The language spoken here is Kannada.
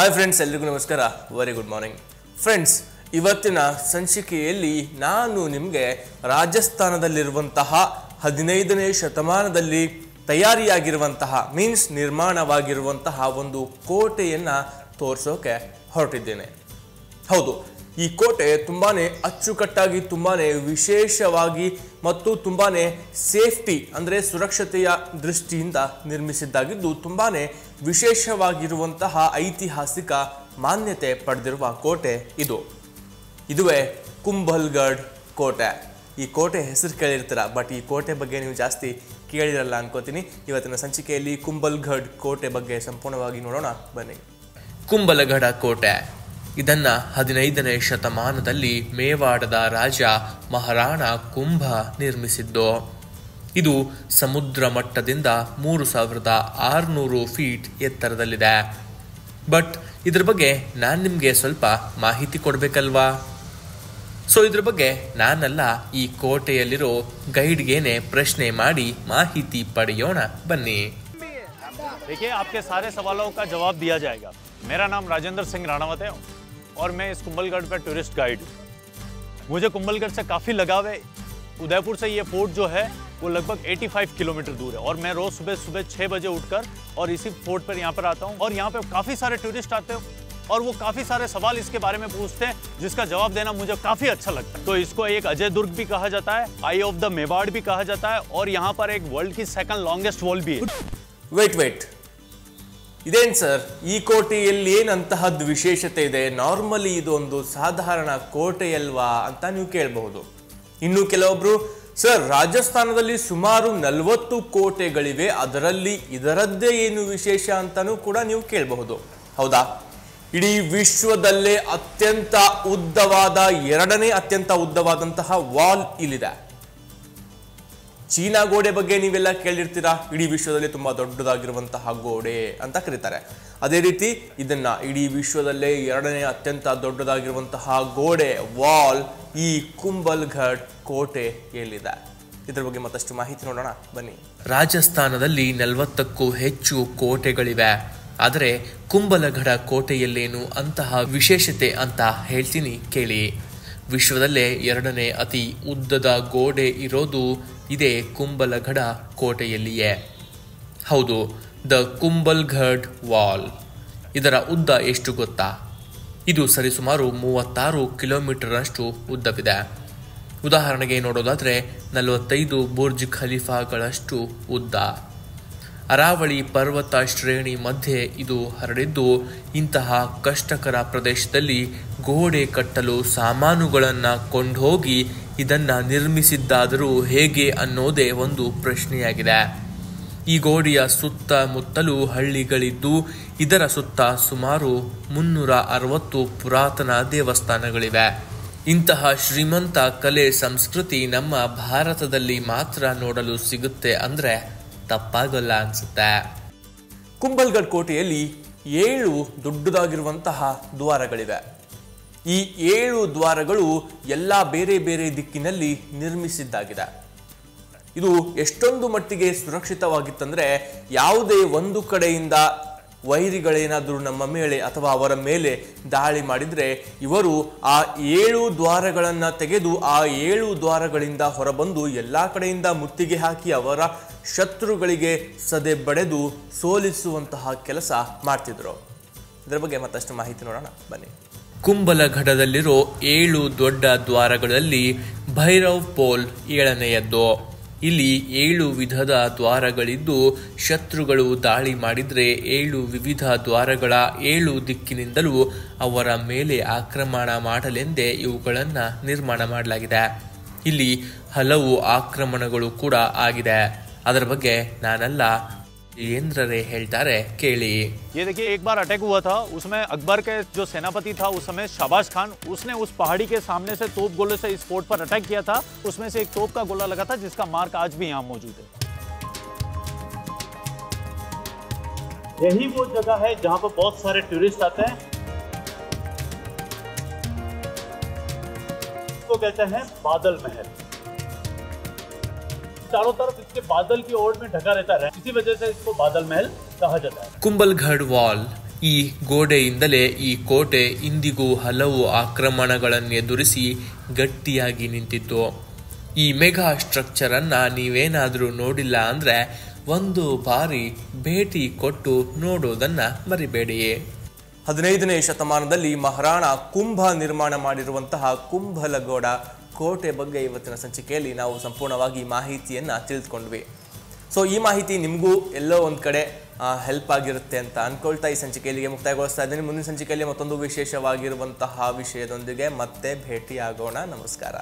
ಹಾಯ್ ಫ್ರೆಂಡ್ಸ್, ಎಲ್ರಿಗೂ ನಮಸ್ಕಾರ. Very good morning friends. ಇವತ್ತಿನ ಸಂಚಿಕೆಯಲ್ಲಿ ನಾನು ನಿಮಗೆ ರಾಜಸ್ಥಾನದಲ್ಲಿರುವಂತಹ 15ನೇ ಶತಮಾನದಲ್ಲಿ ತಯಾರಿಯಾಗಿರುವಂತಹ ಮೀನ್ಸ್ ನಿರ್ಮಾಣವಾಗಿರುವಂತಹ ಒಂದು ಕೋಟೆಯನ್ನು ತೋರಿಸೋಕೆ ಹೊರಟಿದ್ದೇನೆ. ಹೌದು, ಈ ಕೋಟೆ ತುಂಬಾನೇ ಅಚ್ಚುಕಟ್ಟಾಗಿ, ತುಂಬಾನೇ ವಿಶೇಷವಾಗಿ ಮತ್ತು ತುಂಬಾನೇ ಸೇಫ್ಟಿ ಅಂದರೆ ಸುರಕ್ಷತೆಯ ದೃಷ್ಟಿಯಿಂದ ನಿರ್ಮಿಸಿದ್ದಾಗಿದ್ದು ತುಂಬಾನೇ ವಿಶೇಷವಾಗಿರುವಂತಹ ಐತಿಹಾಸಿಕ ಮಾನ್ಯತೆ ಪಡೆದಿರುವ ಕೋಟೆ ಇದುವೇ ಕುಂಭಲ್ಗಢ್ ಕೋಟೆ. ಈ ಕೋಟೆ ಹೆಸರು ಕೇಳಿರ್ತೀರ, ಬಟ್ ಈ ಕೋಟೆ ಬಗ್ಗೆ ನೀವು ಜಾಸ್ತಿ ಕೇಳಿರಲ್ಲ ಅನ್ಕೋತೀನಿ. ಇವತ್ತಿನ ಸಂಚಿಕೆಯಲ್ಲಿ ಕುಂಭಲ್ಗಢ್ ಕೋಟೆ ಬಗ್ಗೆ ಸಂಪೂರ್ಣವಾಗಿ ನೋಡೋಣ ಬನ್ನಿ. ಕುಂಭಲಗಢ ಕೋಟೆ ಇದನ್ನ 15ನೇ ಶತಮಾನದಲ್ಲಿ ಮೇವಾಡದ ರಾಜ ಮಹಾರಾಣ ಕುಂಭ ನಿರ್ಮಿಸಿದ್ದು. ಇದು ಸಮುದ್ರ ಮಟ್ಟದಿಂದ 3600 ಫೀಟ್ ಎತ್ತರದಲ್ಲಿದೆ. ಬಟ್ ಇದ್ರ ಬಗ್ಗೆ ನಾನು ನಿಮಗೆ ಸ್ವಲ್ಪ ಮಾಹಿತಿ ಕೊಡಬೇಕಲ್ವಾ? ಸೊ ಇದ್ರ ಬಗ್ಗೆ ನಾನಲ್ಲ, ಈ ಕೋಟೆಯಲ್ಲಿರೋ ಗೈಡ್ಗೇನೆ ಪ್ರಶ್ನೆ ಮಾಡಿ ಮಾಹಿತಿ ಪಡೆಯೋಣ ಬನ್ನಿ. देखिए, आपके सारे सवालों का जवाब दिया जाएगा. मेरा नाम राजेंद्र सिंह राणावत है और मैं इस कुंभलगढ़ पे टूरिस्ट गाइड हूँ. मुझे कुंभलगढ़ से काफ़ी लगाव है. उदयपुर से ये फोर्ट जो है वो लगभग 85 किलोमीटर दूर है और मैं रोज़ सुबह 6 बजे उठकर और इसी फोर्ट पर यहाँ पर आता हूँ. और यहाँ पे काफ़ी सारे टूरिस्ट आते हैं और वो काफ़ी सारे सवाल इसके बारे में पूछते हैं, जिसका जवाब देना मुझे काफ़ी अच्छा लगता है. तो इसको एक अजय दुर्ग भी कहा जाता है, आई ऑफ द मेवाड़ भी कहा जाता है, और यहाँ पर एक वर्ल्ड की सेकंड लॉन्गेस्ट वॉल भी है. ವೇಟ್ ಇದೇನು ಸರ್, ಈ ಕೋಟೆಯಲ್ಲಿ ಏನಂತಹದ್ದು ವಿಶೇಷತೆ ಇದೆ? ನಾರ್ಮಲಿ ಇದೊಂದು ಸಾಧಾರಣ ಕೋಟೆಯಲ್ವಾ ಅಂತ ನೀವು ಕೇಳಬಹುದು. ಇನ್ನು ಕೆಲವೊಬ್ರು, ಸರ್ ರಾಜಸ್ಥಾನದಲ್ಲಿ ಸುಮಾರು 40 ಕೋಟೆಗಳಿವೆ, ಅದರಲ್ಲಿ ಇದರದ್ದೇ ಏನು ವಿಶೇಷ ಅಂತಾನೂ ಕೂಡ ನೀವು ಕೇಳಬಹುದು. ಹೌದಾ? ಇಡೀ ವಿಶ್ವದಲ್ಲೇ ಅತ್ಯಂತ ಉದ್ದವಾದ, 2ನೇ ಅತ್ಯಂತ ಉದ್ದವಾದಂತಹ ವಾಲ್ ಇಲ್ಲಿದೆ. ಚೀನಾ ಗೋಡೆ ಬಗ್ಗೆ ನೀವೆಲ್ಲ ಕೇಳಿರ್ತೀರಾ, ಇಡೀ ವಿಶ್ವದಲ್ಲಿ ತುಂಬಾ ದೊಡ್ಡದಾಗಿರುವಂತಹ ಗೋಡೆ ಅಂತ ಕರೀತಾರೆ. ಅದೇ ರೀತಿ ಇದನ್ನ ಇಡೀ ವಿಶ್ವದಲ್ಲೇ 2ನೇ ಅತ್ಯಂತ ದೊಡ್ಡದಾಗಿರುವಂತಹ ಗೋಡೆ ವಾಲ್ ಈ ಕುಂಭಲ್ಗಢ್ ಕೋಟೆಯಲ್ಲಿದೆ. ಇದ್ರ ಬಗ್ಗೆ ಮತ್ತಷ್ಟು ಮಾಹಿತಿ ನೋಡೋಣ ಬನ್ನಿ. ರಾಜಸ್ಥಾನದಲ್ಲಿ 40ಕ್ಕೂ ಹೆಚ್ಚು ಕೋಟೆಗಳಿವೆ. ಆದರೆ ಕುಂಭಲಗಢ ಕೋಟೆಯಲ್ಲೇನು ಅಂತಹ ವಿಶೇಷತೆ ಅಂತ ಹೇಳ್ತೀನಿ ಕೇಳಿ. ವಿಶ್ವದಲ್ಲೇ 2ನೇ ಅತಿ ಉದ್ದದ ಗೋಡೆ ಇರೋದು ಇದೇ ಕುಂಭಲಗಢ ಕೋಟೆಯಲ್ಲಿಯೇ. ಹೌದು, ದ ಕುಂಭಲ್ಗಢ್ ವಾಲ್. ಇದರ ಉದ್ದ ಎಷ್ಟು ಗೊತ್ತಾ? ಇದು ಸರಿಸುಮಾರು 36 ಕಿಲೋಮೀಟರ್ನಷ್ಟು ಉದ್ದವಿದೆ. ಉದಾಹರಣೆಗೆ ನೋಡೋದಾದರೆ 45 ಬುರ್ಜ್ ಖಲೀಫಾಗಳಷ್ಟು ಉದ್ದ. ಅರಾವಳಿ ಪರ್ವತ ಶ್ರೇಣಿ ಮಧ್ಯೆ ಇದು ಹರಡಿದ್ದು, ಇಂತಹ ಕಷ್ಟಕರ ಪ್ರದೇಶದಲ್ಲಿ ಗೋಡೆ ಕಟ್ಟಲು ಸಾಮಾನುಗಳನ್ನು ಕೊಂಡೋಗಿ ಇದನ್ನು ನಿರ್ಮಿಸಿದ್ದಾದರೂ ಹೇಗೆ ಅನ್ನೋದೇ ಒಂದು ಪ್ರಶ್ನೆಯಾಗಿದೆ. ಈ ಗೋಡೆಯ ಸುತ್ತಮುತ್ತಲೂ ಹಳ್ಳಿಗಳಿದ್ದು, ಇದರ ಸುತ್ತ ಸುಮಾರು 360 ಪುರಾತನ ದೇವಸ್ಥಾನಗಳಿವೆ. ಇಂತಹ ಶ್ರೀಮಂತ ಕಲೆ ಸಂಸ್ಕೃತಿ ನಮ್ಮ ಭಾರತದಲ್ಲಿ ಮಾತ್ರ ನೋಡಲು ಸಿಗುತ್ತೆ ಅಂದರೆ ತಪ್ಪಾಗಲ್ಲ ಅನ್ಸುತ್ತೆ. ಕುಂಭಲ್ಗಢ್ ಕೋಟೆಯಲ್ಲಿ 7 ದೊಡ್ಡದಾಗಿರುವಂತಹ ದ್ವಾರಗಳಿವೆ. ಈ 7 ದ್ವಾರಗಳು ಎಲ್ಲ ಬೇರೆ ಬೇರೆ ದಿಕ್ಕಿನಲ್ಲಿ ನಿರ್ಮಿಸಿದ್ದಾಗಿದೆ. ಇದು ಎಷ್ಟೊಂದು ಮಟ್ಟಿಗೆ ಸುರಕ್ಷಿತವಾಗಿತ್ತಂದ್ರೆ, ಯಾವುದೇ ಒಂದು ಕಡೆಯಿಂದ ವೈರಿಗಳೇನಾದರೂ ನಮ್ಮ ಮೇಲೆ ಅಥವಾ ಅವರ ಮೇಲೆ ದಾಳಿ ಮಾಡಿದರೆ ಇವರು ಆ 7 ದ್ವಾರಗಳನ್ನು ತೆಗೆದು ಆ 7 ದ್ವಾರಗಳಿಂದ ಹೊರಬಂದು ಎಲ್ಲ ಕಡೆಯಿಂದ ಮುತ್ತಿಗೆ ಹಾಕಿ ಅವರ ಶತ್ರುಗಳಿಗೆ ಸದೆ ಬಡೆದು ಸೋಲಿಸುವಂತಹ ಕೆಲಸ ಮಾಡ್ತಿದ್ರು. ಇದರ ಬಗ್ಗೆ ಮತ್ತಷ್ಟು ಮಾಹಿತಿ ನೋಡೋಣ ಬನ್ನಿ. ಕುಂಭಲಗಢದಲ್ಲಿರೋ 7 ದೊಡ್ಡ ದ್ವಾರಗಳಲ್ಲಿ ಭೈರವ್ ಪೋಲ್ 7ನೇಯದ್ದು. ಇಲ್ಲಿ 7 ವಿಧದ ದ್ವಾರಗಳಿದ್ದು, ಶತ್ರುಗಳು ದಾಳಿ ಮಾಡಿದರೆ 7 ವಿವಿಧ ದ್ವಾರಗಳ 7 ದಿಕ್ಕಿನಿಂದಲೂ ಅವರ ಮೇಲೆ ಆಕ್ರಮಣ ಮಾಡಲೆಂದೇ ಇವುಗಳನ್ನು ನಿರ್ಮಾಣ ಮಾಡಲಾಗಿದೆ. ಇಲ್ಲಿ ಹಲವು ಆಕ್ರಮಣಗಳು ಕೂಡ ಆಗಿದೆ. ಅದರ ಬಗ್ಗೆ ನಾನಲ್ಲ, वीरेंद्र ಹೇಳ್ತಾರೆ ಕೇಳಿ. ये देखिए, एक बार अटैक हुआ था, उसमें अकबर के जो सेनापति था उस समय शाबाश खान, उसने उस पहाड़ी के सामने से तोप गोले से इस फोर्ट पर अटैक किया था. उसमें से एक तोप का गोला लगा था जिसका मार्क आज भी यहाँ मौजूद है. यही वो जगह है जहाँ पर बहुत सारे टूरिस्ट आते हैं. इसको कहते हैं बादल महल. चारों तरफ इसके बादल की ओर में ढका रहता है, इसी वजह से इसको बादल महल कहा जाता है. कुंभलगढ़ वॉल ಈ ಗೋಡೆಯಿಂದಲೇ ಈ ಕೋಟೆ ಇಂದಿಗೂ ಹಲವು ಆಕ್ರಮಣಗಳನ್ನು ಎದುರಿಸಿ ಗಟ್ಟಿಯಾಗಿ ನಿಂತಿತ್ತು. ಈ ಮೆಗಾ ಸ್ಟ್ರಕ್ಚರ್ ಅನ್ನ ನೀವೇನಾದರೂ ನೋಡಿಲ್ಲ ಅಂದ್ರೆ ಒಂದು ಬಾರಿ ಭೇಟಿ ಕೊಟ್ಟು ನೋಡೋದನ್ನ ಮರಿಬೇಡಿ. 15ನೇ ಶತಮಾನದಲ್ಲಿ ಮಹಾರಾಣ ಕುಂಭ ನಿರ್ಮಾಣ ಮಾಡಿರುವಂತಹ ಕುಂಭಲಗೋಡ ಕೋಟೆ ಬಗ್ಗೆ ಇವತ್ತಿನ ಸಂಚಿಕೆಯಲ್ಲಿ ನಾವು ಸಂಪೂರ್ಣವಾಗಿ ಮಾಹಿತಿಯನ್ನು ತಿಳಿದುಕೊಂಡ್ವಿ. ಸೊ ಈ ಮಾಹಿತಿ ನಿಮಗೂ ಎಲ್ಲೋ ಒಂದು ಕಡೆ ಹೆಲ್ಪ್ ಆಗಿರುತ್ತೆ ಅಂತ ಅನ್ಕೊಳ್ತಾ ಈ ಸಂಚಿಕೆಯಲ್ಲಿಗೆ ಮುಕ್ತಾಯಗೊಳಿಸ್ತಾ ಇದ್ದೀನಿ. ಮುಂದಿನ ಸಂಚಿಕೆಯಲ್ಲಿ ಮತ್ತೊಂದು ವಿಶೇಷವಾಗಿರುವಂತಹ ವಿಷಯದೊಂದಿಗೆ ಮತ್ತೆ ಭೇಟಿಯಾಗೋಣ. ನಮಸ್ಕಾರ.